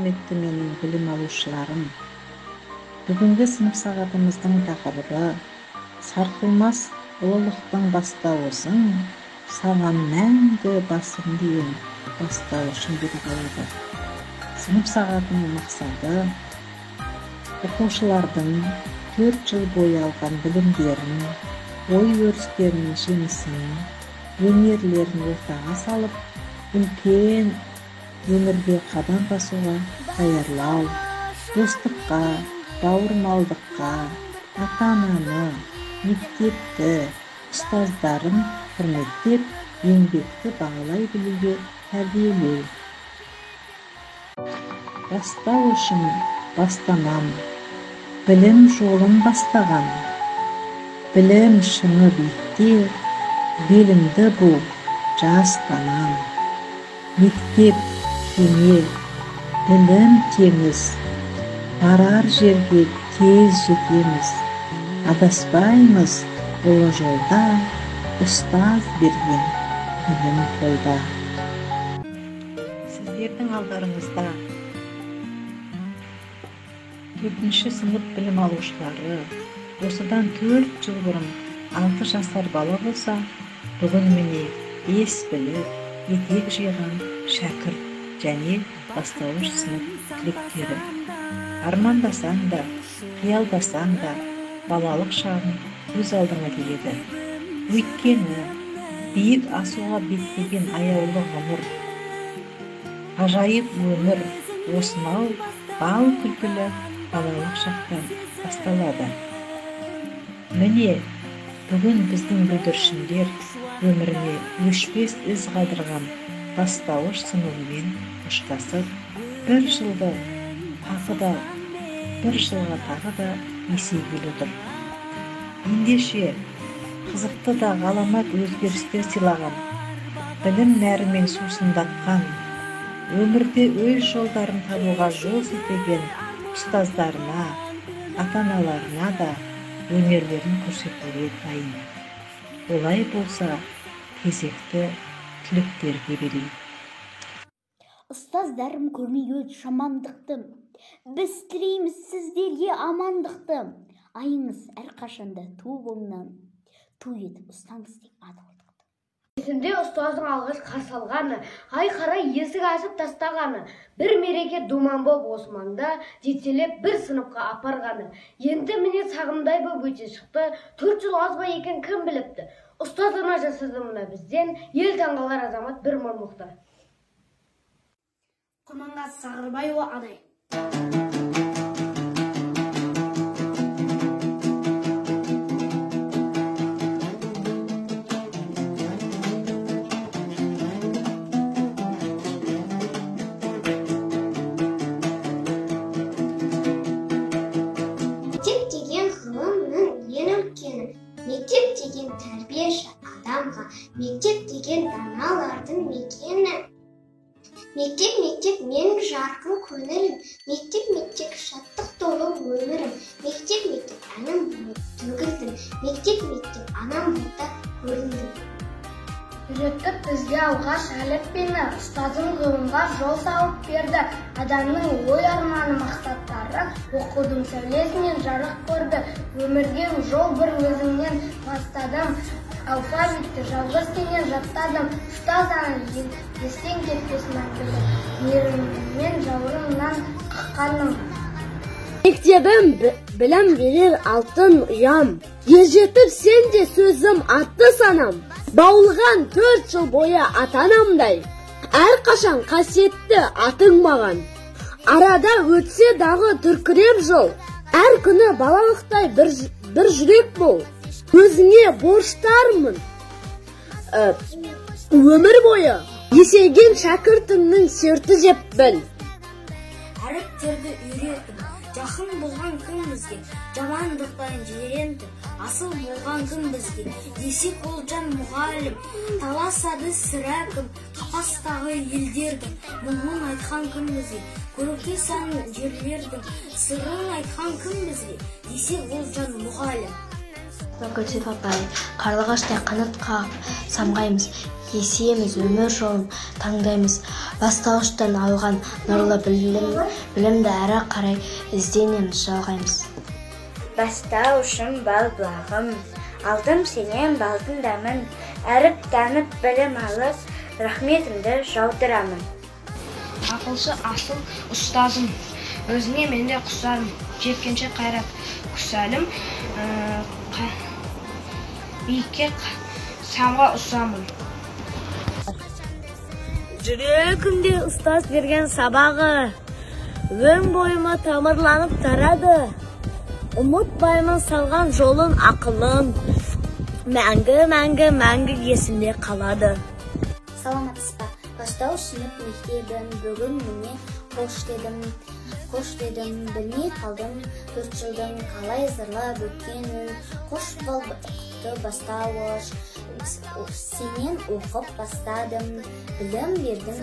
құрметті менің білім алушыларым. Бүгінгі сынып сағатымыздың тақырыбы сарқылмас ұлылықтың бастауысың, саған мәңгі басым деген бастауышын беріп алады. Сынып сағатының мақсаты оқушылардың 4 жыл бойы алған білімдерін, ой-өрістерінің жемісін, өнерлерін ортаға салып, үлкен өмірге қадам басуға даярлау, достыққа, бауырмалдыққа, ата-ананы, мектепті, ұстаздарын құрметтеп, еңбекті бағалай білуге тәрбиелеу. Бастау үшін бастамам, білім жолын бастаған. Білім шыңы биікте, белімді бұл жастанам. Мектеп кеме, білім теңіз, барар жерге тез жетеміз. Адаспаймыз ұлы жолда, ұстаз берген білім қолда. Сіздердің алдарыңызда 4-ші сынып білім алушылары, осыдан 4 жыл бұрын 6 жасар бала болса, бүгін міне ес біліп, етек жиған шәкірт және бастауыш сынып түлектері. Армандасаң да, қиялдасаң да, балалық шағың көз алдыңа келеді. Өйткені биік асуға беттеген аяулы ғұмыр, ғажайып өмір осынау бал күлкілі балалық шақтан басталады. Міне, бүгін біздің бүлдіршіндер өміріне өшпес із қалдырған бастауыш сыныбымен ұштасып, бір жылға тағы да есейгелі отыр. Ендеше қызықты да ғаламат өзгерістер сыйлаған, білім нәрімен сусындатқан, өмірде өз жолдарын табуға жол сілтеген ұстаздарына, ата-аналарына да өнерлерін көрсетуге дайын. Олай болса, кезекті түлектерге берейік. Ұстаздарым көрмеге жамандықты, біз тілейміз сіздерге амандықты. Айыңыз әрқашанда туыбыңнан, ту етіп ұстаңыз деп адалдықты. Есімде ұстаздың алғаш қарсы алғаны, қарай есік ашып тастағаны, бір мереке думан боп Османда жетелеп бір сыныпқа апарғаны. Енді міне сағымдай боп өте шықты, 4 жыл аз ба екен кім біліпті. Ұстазына жасады мұна бізден, ел таңғалар азамат бір мұрмықты. Құрманғазы Сағырбайұлы Адай. Мектеп деген ғылымның ең үлкені, мектеп деген тәрбиеші адамға, мектеп деген даналардың мекені. Мектеп менің жарқын көңілім, мектеп шаттық толы өмірім, мектеп әнім болып төгілдім, мектеп анам болда көріндім. Үйретіп бізге алғаш әліппені, ұстазым ғылымға жол салып берді. Адамның ой арманы мақсаттары оқудың сәулесінен жарық көрді. Өмірге жол бір өзімнен бастадым, алфавитті жалғыз теңен жаттадым. Ұстаз ана естен кетпес мәңгілік, мейіріммен жауырымнан қаққаным. Мектебім білім берер алтын ұям, ержетіп сен де сөзім атты санам. Баулыған 4 жыл бойы ата-анамдай, әрқашан қасиетті атың маған. Арада өтсе дағы дүркіреп жол, әр күні балалықтай бір жүрек бол. Өзіңе борыштармын өмір бойы, есейген шәкіртіңнің серті жеп біл. Әріптерді үйретіп, жақын болған күн бізге, жамандықтан жирентіп, асыл болған күн бізге. Десек ол жан мұғалім, таласады сірә кім, қапастағы елдердің мұңын айтқан күн бізге. Көрікті сан жерлердің сырын айтқан күн бізге. Десек ол жан мұғалім. Гүлсет апай, қарлығаштай қанат қағып самғаймыз, есейеміз, өмір жолын таңдаймыз. Бастауыштан алған нұрлы білімді әрі қарай ізденеміз, жалғаймыз. Бастауышым бал бұлағым, алдым сенен балдың дәмін, әріп танып білім алып, рахметімді жаудырамын. Ақылшы асыл ұстазым, өзіне менде құсарым, жеткенше қайрат күсәлім, биікке самға ұсамын. Жүрегімде ұстаз берген сабағы, өн бойыма тамырланып тарады. Ұмытпаймын салған жолын ақылым, мәңгі есімде қалады. Саламатсыз ба? Бастауыш сынып мектебін бүгін міне қош дедім, білмей қалдым 4 жылдың қалай зырлап өткенін. Қош болды бастауыш, сенен оқып бастадым, білім бердің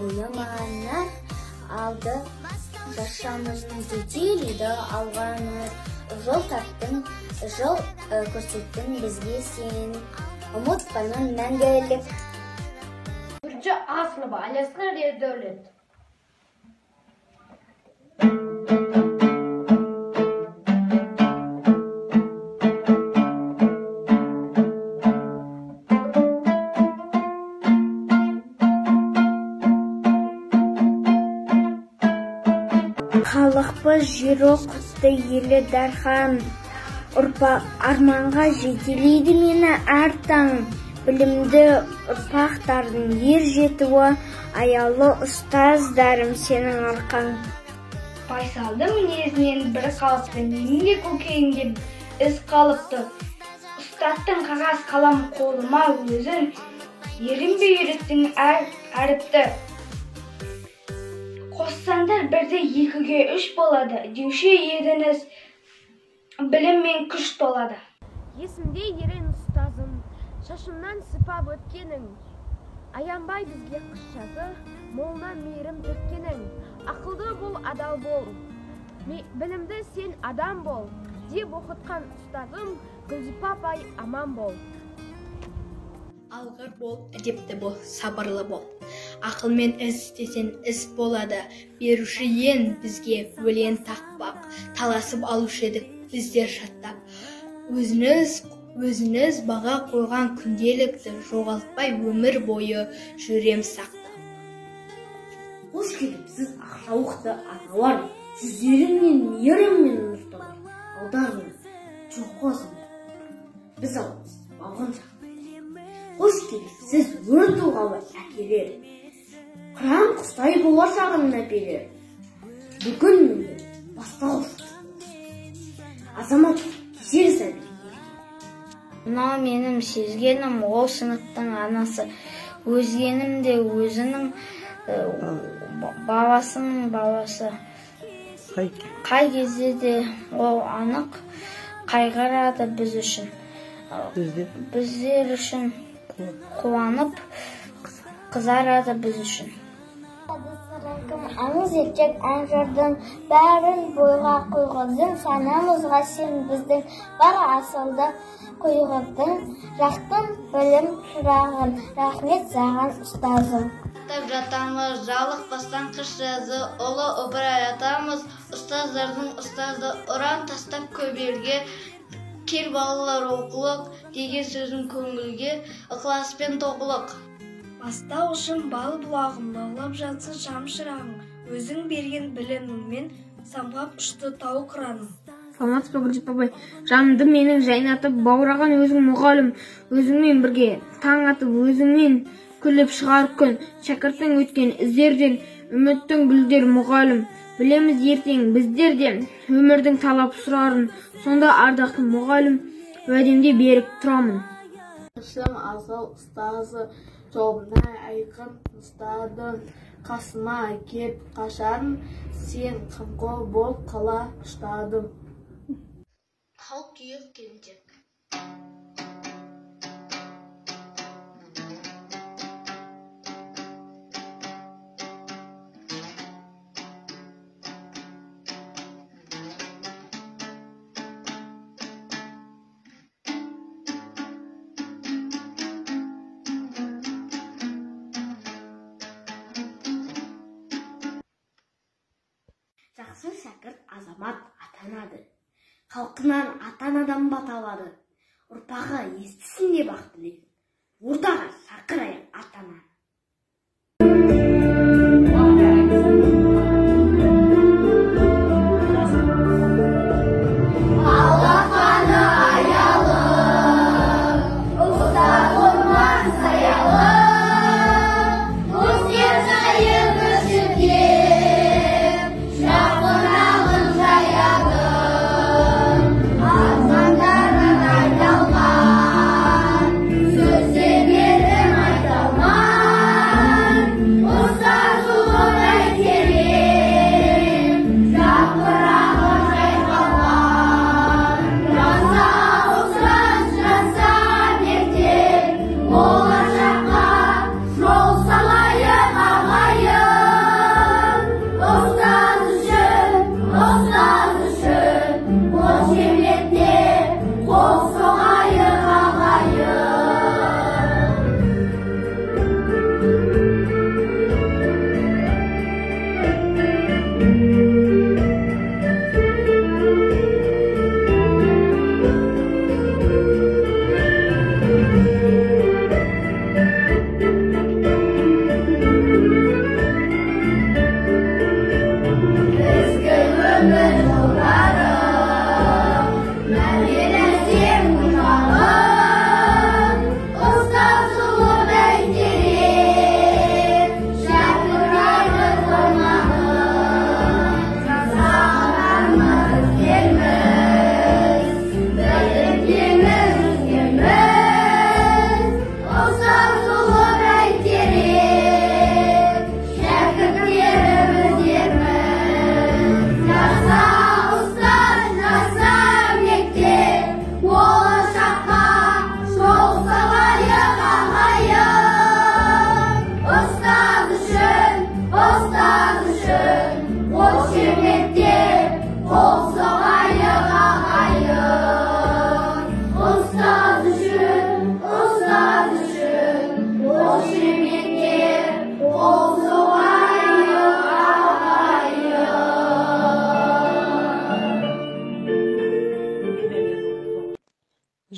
бойыма, нар алды жашамын, жетелейді алғаны, жол тарттың, жол көрсеттің бізге сен, ұмытпаймын мәңгілік. Бүрчі Аслова, Алесқар Ердәулет. Халықпыз жүйрік құтты елі дархан, ұрпақ арманға жетелейді мені әр таң. Білімді ұрпақтардың ер жетуі, аялы ұстаздарым сенің арқаң. Байсалды мінезінен бір қалыпты, менің көкейімде із қалыпты. Ұстаттың қағаз қалам қолыма өзін, ерінбе үйреттің әріпті. Қоссаңдар бірде 2-ге 3 болады, деуші едіңіз, білім мен күш толады. Есімде ерен ұстазым, шашымнан сипап өткенің, аянбай бізге қыс жазы, молынан мейірім төккенің. Ақылды бол, адал бол, білімді сен адам бол, деп оқытқан ұстазым, Гүлзипа апай аман бол. Алғыр бол, әдепті бол, сабырлы бол. Ақылмен іс істесең іс болады. Беруші ең бізге өлең тақпақ, таласып алушы едік біздер шаттап. Өзіңіз баға қойған күнделікті жоғалтпай өмір бойы жүрем сақтап. Қош келіпсіз ақшауықты аталар, жүздеріңнен еріңмен ұмысталар. Алдарыңыз жоқ қосыңдар, біз аламыз балғын шақ. Қош келіпсіз өр тұлғалы әкелер, қыран құстай болашағын әперер. Бүгін мені бастауыш азамат кешер сәбір. Мынау менің сезгенім, ол сыныптың анасы, өзгенім де өзінің баласының баласы. Қай кезде де ол анық қайғырады біз үшін. Біздер үшін қуанып қызарады біз үшін. Аңыз еткен ән жырдың бәрін бойға қойғыздың, санамызға сен біздің бар асылды қойғыздың, жақтың білім шырағын, рахмет саған ұстазым. Жатамыз, жалық бастан қыш жазы, ұлы ыбырай атамыз, ұстаздардың ұстазы, ұран тастап көберге, кел балалар оқылық, деген сөзін көңілге, ықыласпен тоқылық. Бастауышым бал бұлағым, лаулап жатсын шамшырағым, өзің берген біліміңмен самғап ұшты тау қыраным. Саламатсыз ба Гүлзипа апай, жанымды менің жайнатып, баураған өзің мұғалім, өзіңмен бірге таң атып, өзіңнен күліп шығар күн, шәкірттің өткен іздерден, үміттің гүлдер мұғалім. Білеміз ертең біздерден өмірдің талап сұрарын, сонда ардақты мұғалім, уәдемде берік тұрамын. Шым асыл ұстазы, жолына айқын ұстадың, қасыма кеп қашарын, сен қамқор бол қала ұштадым. Хал күйік келіншек. азамат атанады. Халқынан ата-анадан бата алады. Ұрпағы естісін деп ақ тілеймін. Ортаға шақырайық ата-ананы.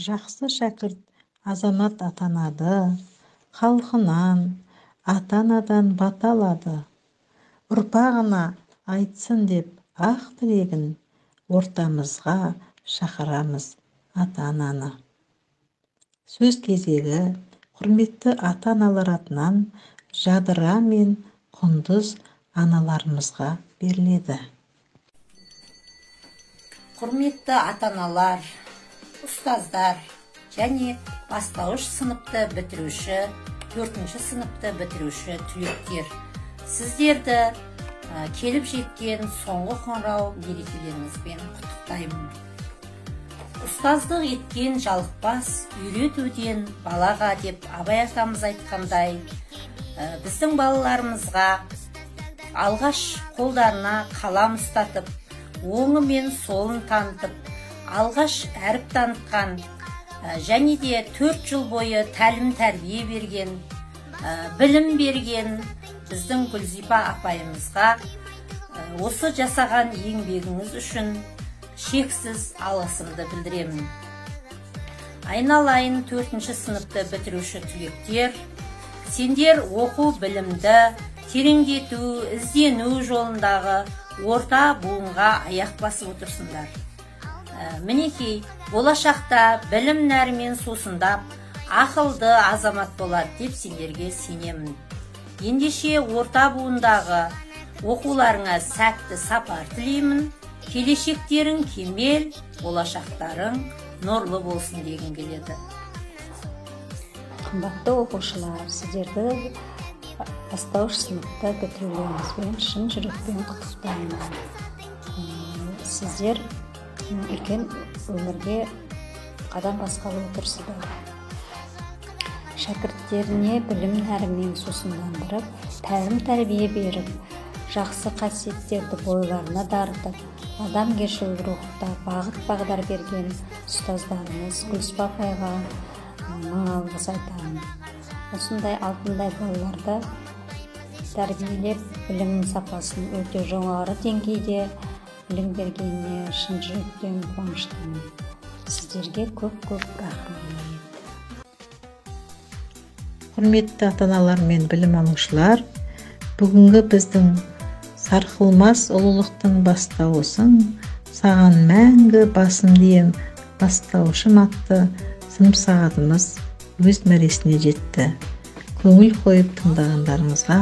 Жақсы шәкірт азамат атанады, халқынан, ата-анадан бата алады. Ұрпағына айтсын деп ақ тілегін ортамызға шақырамыз ата-ананы. Сөз кезегі құрметті ата-аналар атынан Жадыра мен Құндыз аналарымызға беріледі. Құрметті ата-аналар, ұстаздар және бастауыш сыныпты бітіруші, 4-ші сыныпты бітіруші түлектер. Сіздерді келіп жеткен соңғы қоңырау мерекелеріңізбен құттықтаймын. Ұстаздық еткен жалықпас, үйретуден балаға деп Абай атамыз айтқандай, біздің балаларымызға алғаш қолдарына қалам ұстатып, оңы мен солын танытып, алғаш әріп танытқан және де 4 жыл бойы тәлім тәрбие берген, білім берген біздің Гүлзипа апайымызға осы жасаған еңбегіңіз үшін шексіз алғысымды білдіремін. Айналайын 4-ші сыныпты бітіруші түлектер, сендер оқу білімді, тереңдету, іздену жолындағы орта буынға аяқ басып отырсыңдар. Мінекей, болашақта білім нәрімен сусындап, ақылды азамат болады деп сендерге сенемін. Ендеше орта буындағы оқуларыңа сәтті сапар тілеймін. Келешектерің кемел, болашақтарың нұрлы болсын дегім келеді. Қымбатты оқушылар, сіздерді бастауыш сыныпты бітірулеріңізбен шын жүрекпен құттықтаймын. Сіздер үлкен өмірге қадам басқалы отырсыздар. Шәкірттеріне білім нәрімен сусындандырып, тәлім тәрбие беріп, жақсы қасиеттерді бойларына дарытып, адамгершілік рухта бағыт-бағдар берген ұстаздарымыз Гүлзипа апайға мың алғыс айтамын. Осындай алтындай балаларды тәрбиелеп, білімнің сапасын өте жоғары деңгейде білім бергеніне шын жүректен қуаныштымын. Сіздерге көп рахмет. Құрметті ата-аналар мен білім алушылар, бүгінгі біздің сарқылмас ұлылықтың бастауысын саған мәңгі басым дейін бастаушым атты сынып сағатымыз өз мәресіне жетті. Көңіл қойып тыңдағандарыңызға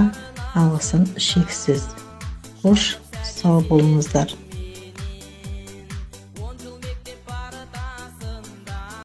алғысым шексіз. Қош сау болыңыздар.